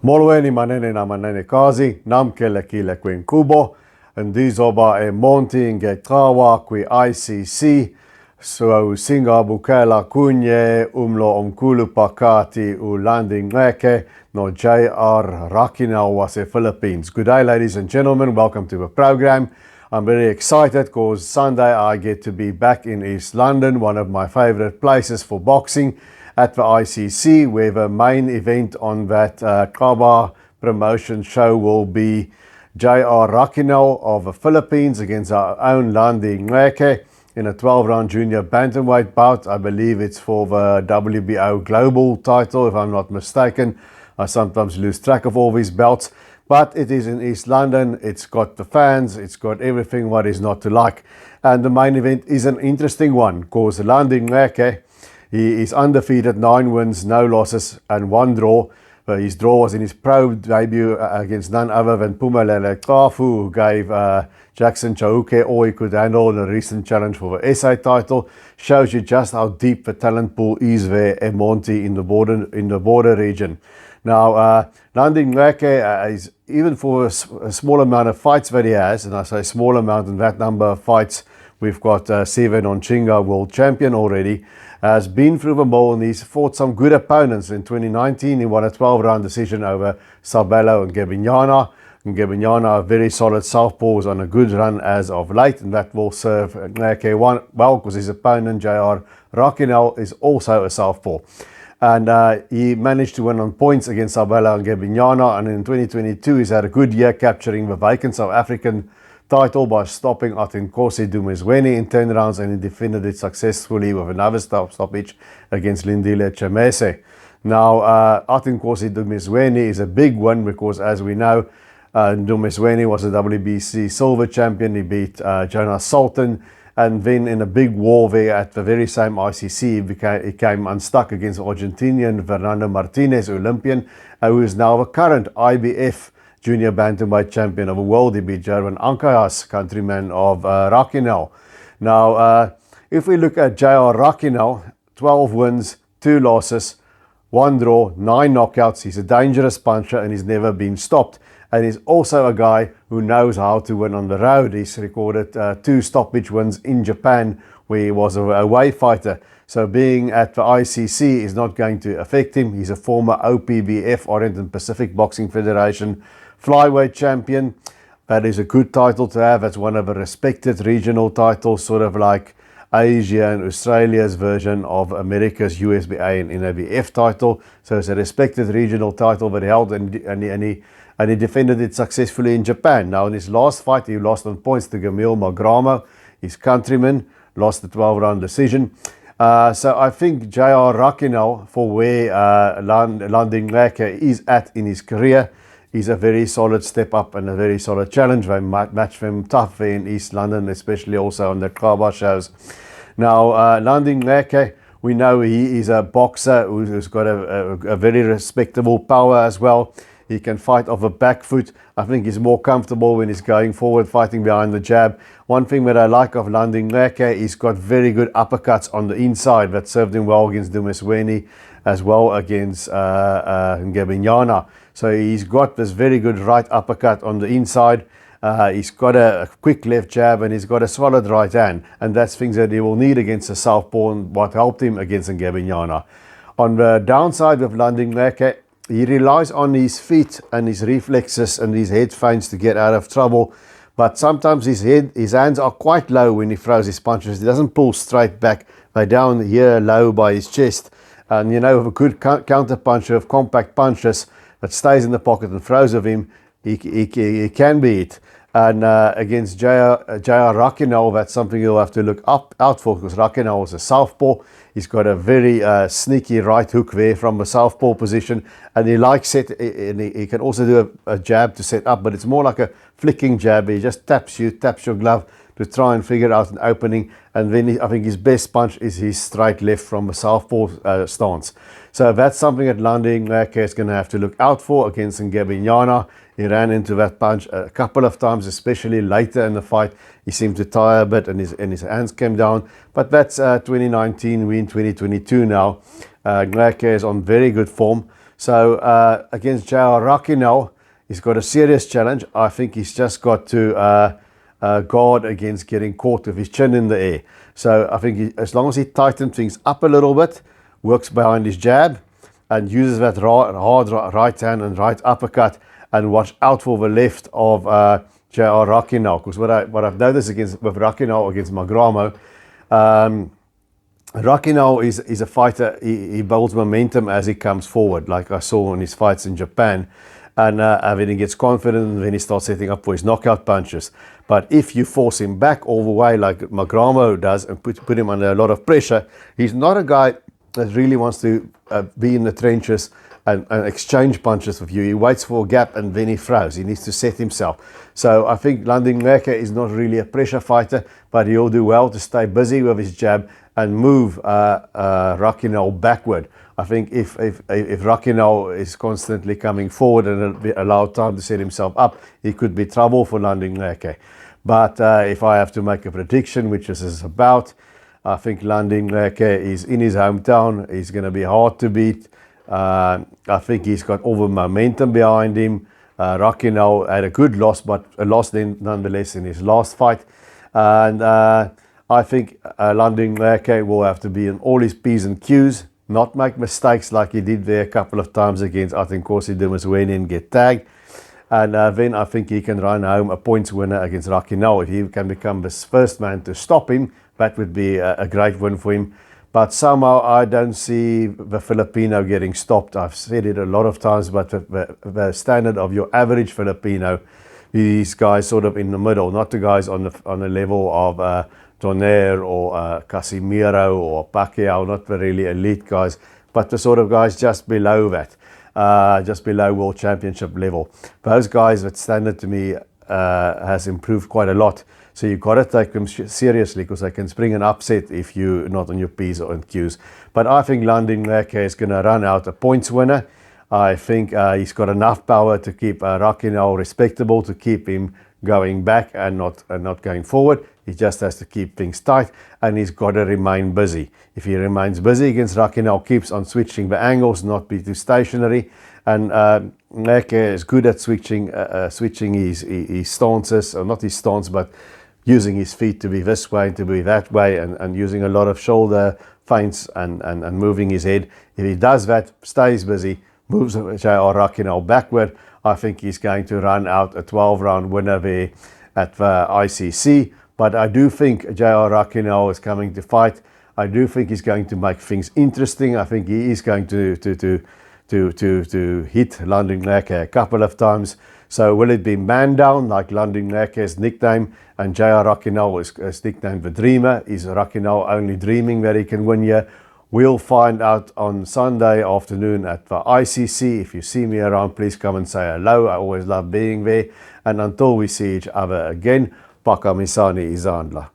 Molweni manene na manene kazi, namkele kile kwen kubo, ndizoba e monti ngetawa kwi ICC, so singa bukela kunye umlo omkulu pakati u Landi Ngxeke no Jayr Raquinel was the Philippines. Good day, ladies and gentlemen, welcome to the program. I'm very excited because Sunday I get to be back in East London, one of my favorite places for boxing, at the ICC, where the main event on that Kaba promotion show will be Jayr Raquinel of the Philippines against our own Landi Ngxeke in a 12-round junior bantamweight bout. I believe it's for the WBO global title, if I'm not mistaken. I sometimes lose track of all these belts, but it is in East London. It's got the fans, it's got everything what is not to like. And the main event is an interesting one, because Landi Ngxeke, he is undefeated, 9 wins, no losses, and 1 draw. His draw was in his pro debut against none other than Pumelele Kafu, who gave Jackson Chauke all he could handle in a recent challenge for the SA title. Shows you just how deep the talent pool is there in Monty in the border region. Now, Landi Ngxeke is, even for a small amount of fights that he has, and I say small amount in that number of fights, we've got Seven Ngxeke, world champion already, has been through the mill, and he's fought some good opponents. In 2019, he won a 12-round decision over Sabelo and Gebinyana. Gebinyana, a very solid southpaw, is on a good run as of late, and that will serve Ngxeke well, because his opponent, Jayr Raquinel, is also a southpaw. And he managed to win on points against Sabelo and Gebinyana, and in 2022, he's had a good year capturing the vacant South African title by stopping Ngxeke Dumezweni in 10 rounds, and he defended it successfully with another stoppage against Lindile Chemese. Now, Ngxeke Dumezweni is a big one because, as we know, Dumezweni was a WBC silver champion. He beat Jonas Sultan, and then in a big war there at the very same ICC, he came unstuck against Argentinian Fernando Martinez, Olympian, who is now the current IBF junior bantamweight champion of the world. He beat German Ankayas, countryman of Raquinel. Now, if we look at Jayr Raquinel, 12 wins, 2 losses, 1 draw, 9 knockouts. He's a dangerous puncher and he's never been stopped. And he's also a guy who knows how to win on the road. He's recorded 2 stoppage wins in Japan, where he was a away fighter. So being at the ICC is not going to affect him. He's a former OPBF, Orient and Pacific Boxing Federation flyweight champion. That is a good title to have. That's one of the respected regional titles, sort of like Asia and Australia's version of America's USBA and NABF title. So it's a respected regional title that he held, and he defended it successfully in Japan. Now, in his last fight, he lost on points to Gamil Magramo, his countryman, lost the 12-round decision. So I think Jayr Raquinel, for where Landi Ngxeke is at in his career, is a very solid step up and a very solid challenge. They might match them tough there in East London, especially also on the Kaba shows. Now, Landi Ngxeke, we know he is a boxer who's got a very respectable power as well. He can fight off a back foot. I think he's more comfortable when he's going forward, fighting behind the jab. One thing that I like of Landi Ngxeke, he's got very good uppercuts on the inside that served him well against Dumezweni, as well against Gebinyana. So he's got this very good right uppercut on the inside. He's got a quick left jab, and he's got a solid right hand. And that's things that he will need against a southpaw, and what helped him against Gebinyana. On the downside of Landi Ngxeke, he relies on his feet and his reflexes and his head feints to get out of trouble. But sometimes his hands are quite low when he throws his punches. He doesn't pull straight back. They're down here low by his chest. And, you know, with a good counter puncher, of compact punches that stays in the pocket and throws of him, he can beat it. And against Jayr Raquinel, that's something you'll have to look out for, because Raquinel is a southpaw. He's got a very sneaky right hook there from the southpaw position, and he likes it. And he can also do a jab to set up, but it's more like a flicking jab. He just taps your glove to try and figure out an opening. And then I think his best punch is his straight left from a southpaw stance. So that's something that Landi Ngxeke is going to have to look out for against Gebinyana. He ran into that punch a couple of times, especially later in the fight. He seemed to tire a bit, and his hands came down. But that's 2019, we're in 2022 now. Ngxeke is on very good form. So against Jayr Raquinel, he's got a serious challenge. I think he's just got to guard against getting caught with his chin in the air. So I think as long as he tightens things up a little bit, works behind his jab, and uses that hard right hand and right uppercut, and watch out for the left of Jayr Raquinel. Because what I've noticed with Raquinel against Magramo, Raquinel is a fighter. He builds momentum as he comes forward, like I saw in his fights in Japan. And when he gets confident, then he starts setting up for his knockout punches. But if you force him back all the way, like Magramo does, and put him under a lot of pressure, he's not a guy that really wants to be in the trenches and exchange punches with you. He waits for a gap and then he throws. He needs to set himself. So I think Landi Ngxeke is not really a pressure fighter, but he'll do well to stay busy with his jab and move Raquinel backward. I think if Raquinel is constantly coming forward and allow time to set himself up, he could be trouble for Landi Ngxeke. But if I have to make a prediction, which this is about, I think Landi Ngxeke is in his hometown. He's going to be hard to beat. I think he's got all the momentum behind him. Raquinel had a good loss, but a loss then nonetheless in his last fight. And I think Landi Ngxeke will have to be in all his P's and Q's, not make mistakes like he did there a couple of times against Atinkosi Dumasweni and get tagged. And then I think he can run home a points winner against Raquinel. If he can become the first man to stop him, that would be a great win for him. But somehow I don't see the Filipino getting stopped. I've said it a lot of times, but the standard of your average Filipino, these guys sort of in the middle, not the guys on the level of Jayr or Casimiro or Pacquiao, not the really elite guys, but the sort of guys just below that, just below world championship level. Those guys, that standard to me has improved quite a lot. So you've got to take them seriously, because they can spring an upset if you're not on your P's or on Q's. But I think Landi Ngxeke is going to run out a points winner. I think he's got enough power to keep Raquinel respectable, to keep him going back and not going forward. He just has to keep things tight, and he's got to remain busy. If he remains busy against Raquinel, keeps on switching the angles, not be too stationary, and Ngxeke is good at switching his stances, or not his stance, but using his feet to be this way and to be that way, and using a lot of shoulder feints and moving his head. If he does that, stays busy, moves Jayr Raquinel backward, I think he's going to run out a 12-round winner there at the ICC. But I do think Jayr Raquinel is coming to fight. I do think he's going to make things interesting. I think he is going to hit Landi Ngxeke a couple of times. So will it be man down, like Landi Ngxeke's nickname, and Jayr Raquinel is nicknamed the Dreamer? Is Raquinel only dreaming that he can win here? We'll find out on Sunday afternoon at the ICC. If you see me around, please come and say hello. I always love being there. And until we see each other again, Pakamisani Izandla.